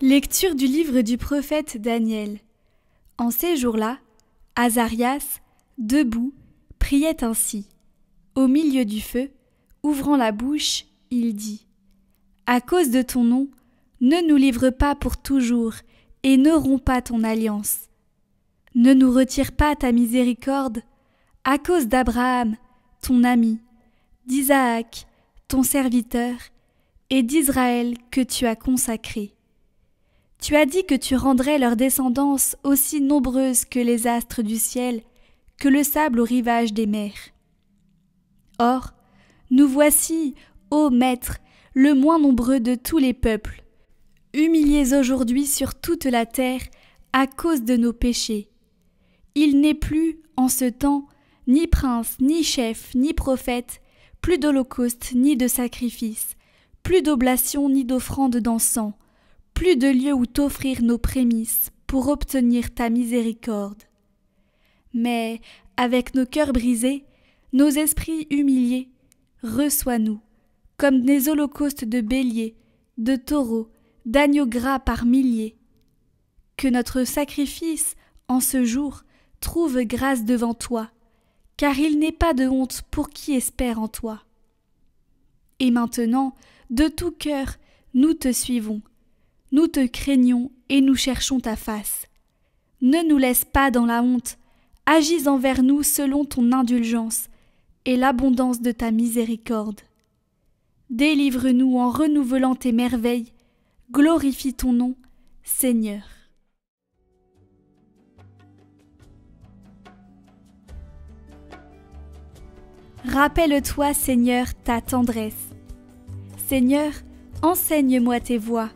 Lecture du livre du prophète Daniel. En ces jours-là, Azarias, debout, priait ainsi. Au milieu du feu, ouvrant la bouche, il dit : À cause de ton nom, ne nous livre pas pour toujours, et ne romps pas ton alliance. Ne nous retire pas ta miséricorde, à cause d'Abraham, ton ami, d'Isaac, ton serviteur, et d'Israël que tu as consacré. Tu as dit que tu rendrais leur descendance aussi nombreuse que les astres du ciel, que le sable au rivage des mers. Or, nous voici, ô Maître, le moins nombreux de tous les peuples, humiliés aujourd'hui sur toute la terre à cause de nos péchés. Il n'est plus, en ce temps, ni prince, ni chef, ni prophète, plus d'holocauste, ni de sacrifice, plus d'oblation, ni d'offrande d'encens, plus de lieu où t'offrir nos prémices pour obtenir ta miséricorde. Mais, avec nos cœurs brisés, nos esprits humiliés, reçois-nous, comme des holocaustes de béliers, de taureaux, d'agneaux gras par milliers. Que notre sacrifice, en ce jour, trouve grâce devant toi, car il n'est pas de honte pour qui espère en toi. Et maintenant, de tout cœur, nous te suivons. Nous te craignons et nous cherchons ta face. Ne nous laisse pas dans la honte, agis envers nous selon ton indulgence et l'abondance de ta miséricorde. Délivre-nous en renouvelant tes merveilles, glorifie ton nom, Seigneur. Rappelle-toi, Seigneur, ta tendresse. Seigneur, enseigne-moi tes voies.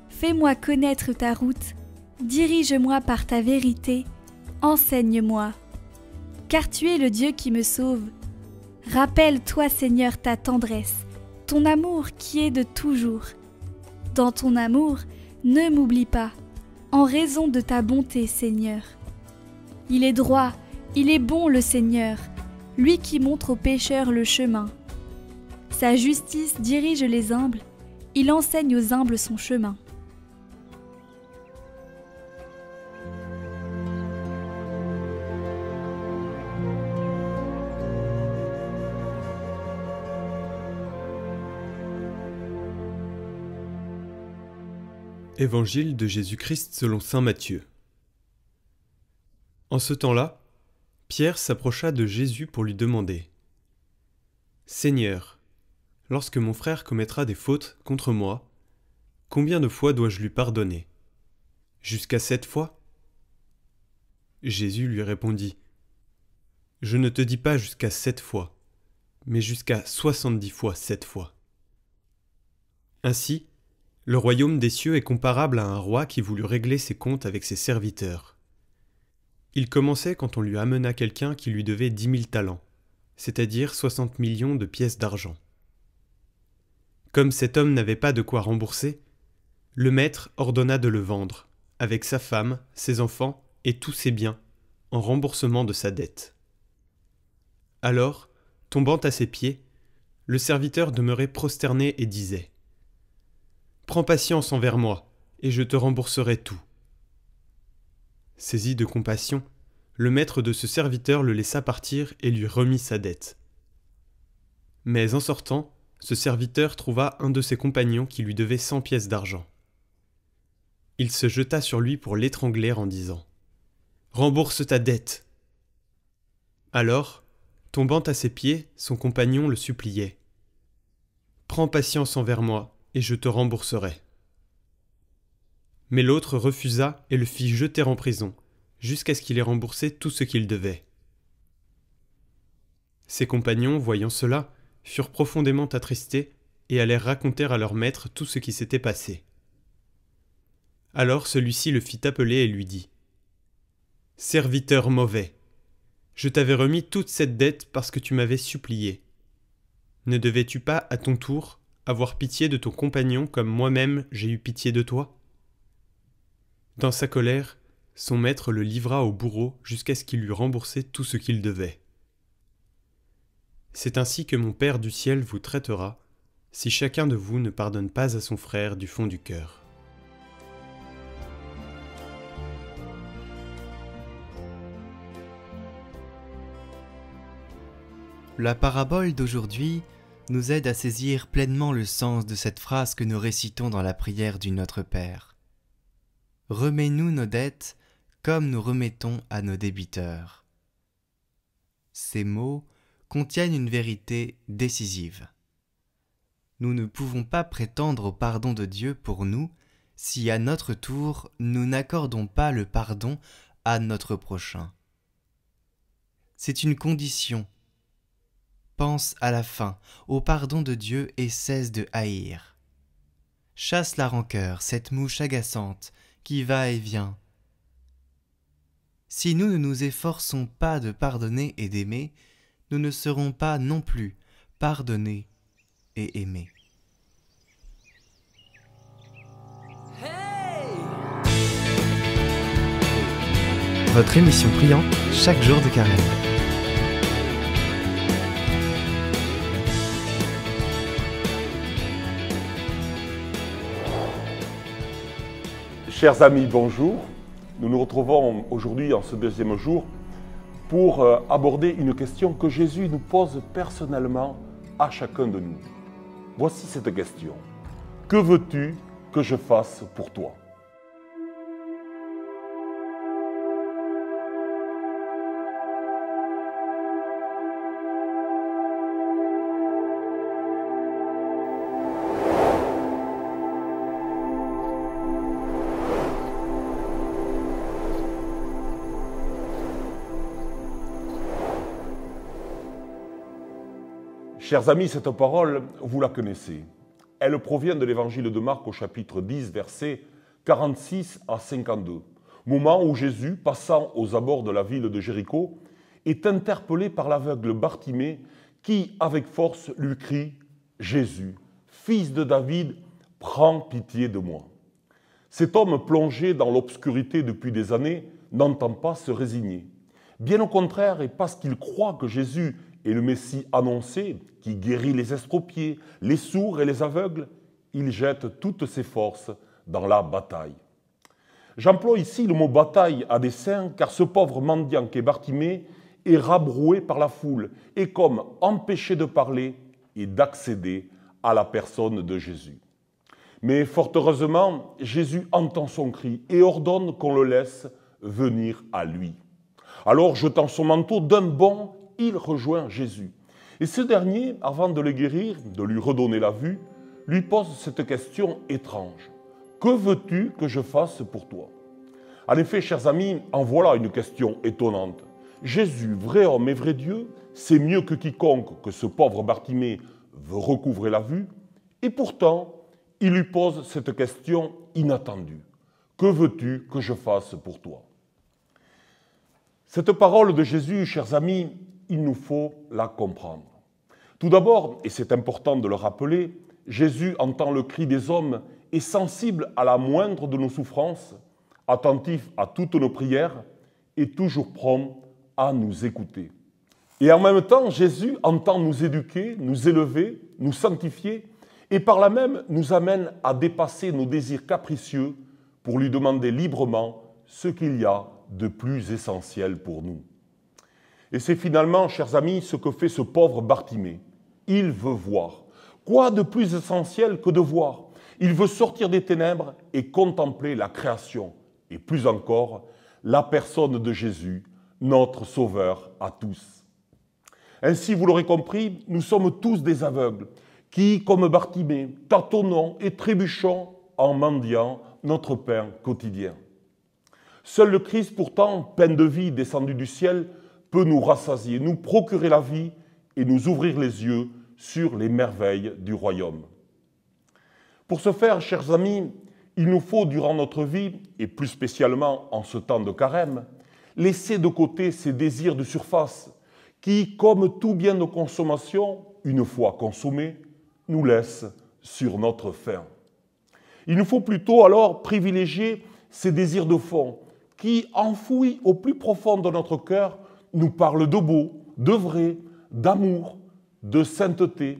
Fais-moi connaître ta route, dirige-moi par ta vérité, enseigne-moi. Car tu es le Dieu qui me sauve. Rappelle-toi, Seigneur, ta tendresse, ton amour qui est de toujours. Dans ton amour, ne m'oublie pas, en raison de ta bonté, Seigneur. Il est droit, il est bon le Seigneur, lui qui montre aux pécheurs le chemin. Sa justice dirige les humbles, il enseigne aux humbles son chemin. Évangile de Jésus-Christ selon saint Matthieu. En ce temps-là, Pierre s'approcha de Jésus pour lui demander : Seigneur, lorsque mon frère commettra des fautes contre moi, combien de fois dois-je lui pardonner ? Jusqu'à 7 fois ? Jésus lui répondit : Je ne te dis pas jusqu'à 7 fois, mais jusqu'à 70 fois 7 fois. Ainsi, le royaume des cieux est comparable à un roi qui voulut régler ses comptes avec ses serviteurs. Il commençait quand on lui amena quelqu'un qui lui devait 10 000 talents, c'est-à-dire 60 millions de pièces d'argent. Comme cet homme n'avait pas de quoi rembourser, le maître ordonna de le vendre, avec sa femme, ses enfants et tous ses biens, en remboursement de sa dette. Alors, tombant à ses pieds, le serviteur demeurait prosterné et disait : Prends patience envers moi, et je te rembourserai tout. Saisi de compassion, le maître de ce serviteur le laissa partir et lui remit sa dette. Mais en sortant, ce serviteur trouva un de ses compagnons qui lui devait 100 pièces d'argent. Il se jeta sur lui pour l'étrangler en disant : Rembourse ta dette. Alors, tombant à ses pieds, son compagnon le suppliait : Prends patience envers moi, et je te rembourserai. Mais l'autre refusa et le fit jeter en prison, jusqu'à ce qu'il ait remboursé tout ce qu'il devait. Ses compagnons, voyant cela, furent profondément attristés et allèrent raconter à leur maître tout ce qui s'était passé. Alors celui-ci le fit appeler et lui dit : Serviteur mauvais, je t'avais remis toute cette dette parce que tu m'avais supplié. Ne devais-tu pas, à ton tour, avoir pitié de ton compagnon comme moi-même j'ai eu pitié de toi ? Dans sa colère, son maître le livra au bourreau jusqu'à ce qu'il lui remboursait tout ce qu'il devait. C'est ainsi que mon Père du ciel vous traitera, si chacun de vous ne pardonne pas à son frère du fond du cœur. La parabole d'aujourd'hui nous aide à saisir pleinement le sens de cette phrase que nous récitons dans la prière du Notre Père. Remets-nous nos dettes comme nous remettons à nos débiteurs. Ces mots contiennent une vérité décisive. Nous ne pouvons pas prétendre au pardon de Dieu pour nous si à notre tour nous n'accordons pas le pardon à notre prochain. C'est une condition. Pense à la fin, au pardon de Dieu et cesse de haïr. Chasse la rancœur, cette mouche agaçante qui va et vient. Si nous ne nous efforçons pas de pardonner et d'aimer, nous ne serons pas non plus pardonnés et aimés. Votre émission priante chaque jour de carême. Chers amis, bonjour. Nous nous retrouvons aujourd'hui en ce deuxième jour pour aborder une question que Jésus nous pose personnellement à chacun de nous. Voici cette question. Que veux-tu que je fasse pour toi ? Chers amis, cette parole, vous la connaissez. Elle provient de l'évangile de Marc au chapitre 10, versets 46 à 52. Moment où Jésus, passant aux abords de la ville de Jéricho, est interpellé par l'aveugle Bartimée qui, avec force, lui crie « Jésus, fils de David, prends pitié de moi ». Cet homme plongé dans l'obscurité depuis des années n'entend pas se résigner. Bien au contraire, et parce qu'il croit que Jésus est le Messie annoncé, qui guérit les estropiés, les sourds et les aveugles, il jette toutes ses forces dans la bataille. J'emploie ici le mot bataille à dessein car ce pauvre mendiant qu'est Bartimée est rabroué par la foule et comme empêché de parler et d'accéder à la personne de Jésus. Mais fort heureusement, Jésus entend son cri et ordonne qu'on le laisse venir à lui. Alors, jetant son manteau d'un bond, il rejoint Jésus. Et ce dernier, avant de le guérir, de lui redonner la vue, lui pose cette question étrange. Que veux-tu que je fasse pour toi ? En effet, chers amis, en voilà une question étonnante. Jésus, vrai homme et vrai Dieu, sait mieux que quiconque que ce pauvre Bartimée veut recouvrer la vue, et pourtant, il lui pose cette question inattendue. Que veux-tu que je fasse pour toi ? Cette parole de Jésus, chers amis, il nous faut la comprendre. Tout d'abord, et c'est important de le rappeler, Jésus entend le cri des hommes, est sensible à la moindre de nos souffrances, attentif à toutes nos prières et toujours prompt à nous écouter. Et en même temps, Jésus entend nous éduquer, nous élever, nous sanctifier et par là même nous amène à dépasser nos désirs capricieux pour lui demander librement ce qu'il y a de plus essentiel pour nous. Et c'est finalement, chers amis, ce que fait ce pauvre Bartimée. Il veut voir. Quoi de plus essentiel que de voir ? Il veut sortir des ténèbres et contempler la création. Et plus encore, la personne de Jésus, notre Sauveur à tous. Ainsi, vous l'aurez compris, nous sommes tous des aveugles qui, comme Bartimée, tâtonnons et trébuchons en mendiant notre pain quotidien. Seul le Christ, pourtant, pain de vie descendu du ciel, peut nous rassasier, nous procurer la vie et nous ouvrir les yeux sur les merveilles du royaume. Pour ce faire, chers amis, il nous faut, durant notre vie, et plus spécialement en ce temps de carême, laisser de côté ces désirs de surface qui, comme tout bien de consommation, une fois consommés, nous laissent sur notre faim. Il nous faut plutôt alors privilégier ces désirs de fond qui, enfouis au plus profond de notre cœur, nous parlent de beau, de vrai, d'amour, de sainteté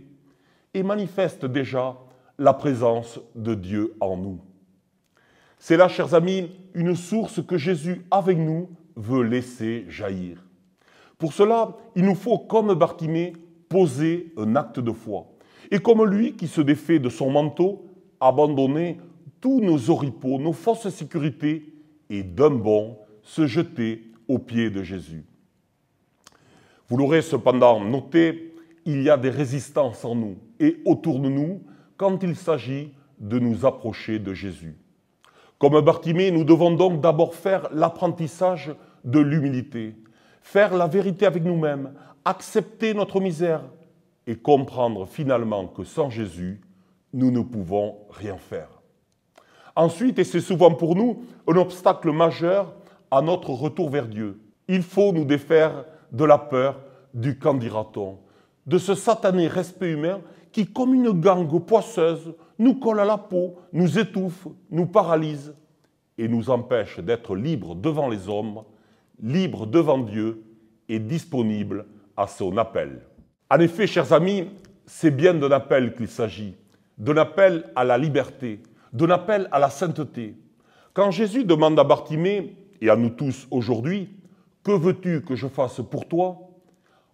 et manifestent déjà la présence de Dieu en nous. C'est là, chers amis, une source que Jésus, avec nous, veut laisser jaillir. Pour cela, il nous faut, comme Bartimée, poser un acte de foi. Et comme lui qui se défait de son manteau, abandonner tous nos oripeaux, nos fausses sécurités, et d'un bond se jeter aux pieds de Jésus. Vous l'aurez cependant noté, il y a des résistances en nous et autour de nous quand il s'agit de nous approcher de Jésus. Comme Bartimée, nous devons donc d'abord faire l'apprentissage de l'humilité, faire la vérité avec nous-mêmes, accepter notre misère et comprendre finalement que sans Jésus, nous ne pouvons rien faire. Ensuite, et c'est souvent pour nous un obstacle majeur à notre retour vers Dieu, il faut nous défaire de la peur du qu'en dira-t-on, de ce satané respect humain qui, comme une gangue poisseuse, nous colle à la peau, nous étouffe, nous paralyse et nous empêche d'être libres devant les hommes, libres devant Dieu et disponibles à son appel. En effet, chers amis, c'est bien d'un appel qu'il s'agit, d'un appel à la liberté, d'un appel à la sainteté. Quand Jésus demande à Bartimée, et à nous tous aujourd'hui, « Que veux-tu que je fasse pour toi ?»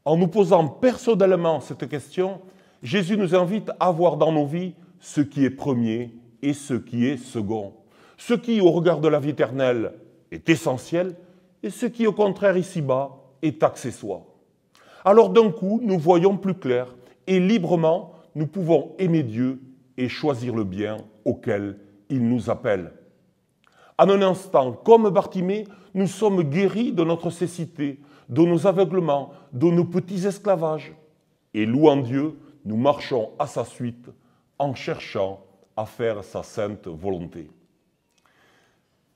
En nous posant personnellement cette question, Jésus nous invite à voir dans nos vies ce qui est premier et ce qui est second. Ce qui, au regard de la vie éternelle, est essentiel et ce qui, au contraire, ici-bas, est accessoire. Alors d'un coup, nous voyons plus clair et librement, nous pouvons aimer Dieu et choisir le bien auquel il nous appelle. En un instant, comme Bartimée, nous sommes guéris de notre cécité, de nos aveuglements, de nos petits esclavages. Et louant Dieu, nous marchons à sa suite en cherchant à faire sa sainte volonté.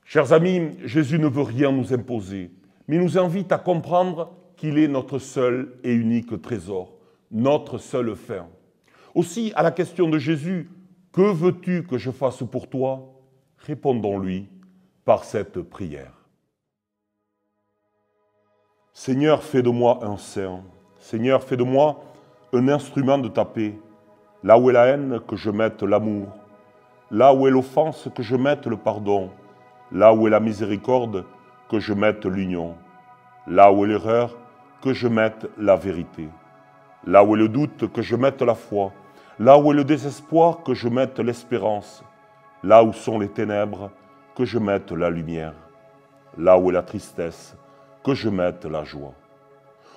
Chers amis, Jésus ne veut rien nous imposer, mais nous invite à comprendre qu'il est notre seul et unique trésor, notre seule fin. Aussi, à la question de Jésus, « Que veux-tu que je fasse pour toi ?» Répondons-lui par cette prière. Seigneur, fais de moi un saint. Seigneur, fais de moi un instrument de ta paix. Là où est la haine, que je mette l'amour. Là où est l'offense, que je mette le pardon. Là où est la miséricorde, que je mette l'union. Là où est l'erreur, que je mette la vérité. Là où est le doute, que je mette la foi. Là où est le désespoir, que je mette l'espérance. Là où sont les ténèbres, que je mette la lumière. Là où est la tristesse, que je mette la joie.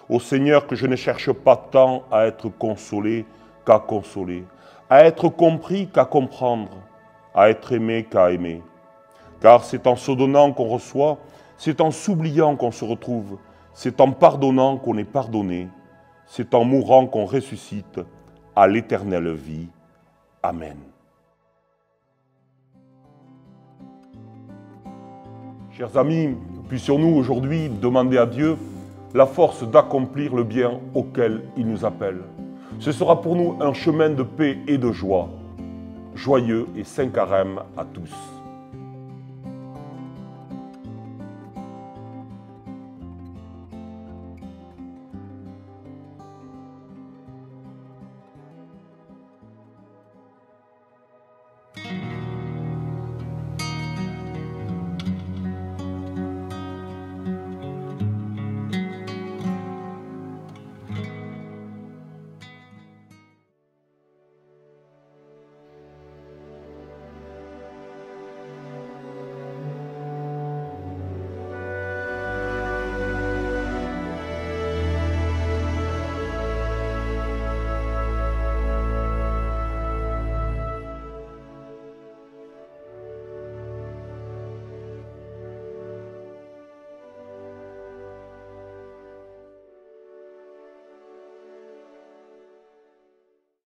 Ô Seigneur, que je ne cherche pas tant à être consolé qu'à consoler, à être compris qu'à comprendre, à être aimé qu'à aimer. Car c'est en se donnant qu'on reçoit, c'est en s'oubliant qu'on se retrouve, c'est en pardonnant qu'on est pardonné, c'est en mourant qu'on ressuscite à l'éternelle vie. Amen. Chers amis, puissions-nous aujourd'hui demander à Dieu la force d'accomplir le bien auquel il nous appelle. Ce sera pour nous un chemin de paix et de joie. Joyeux et saint carême à tous.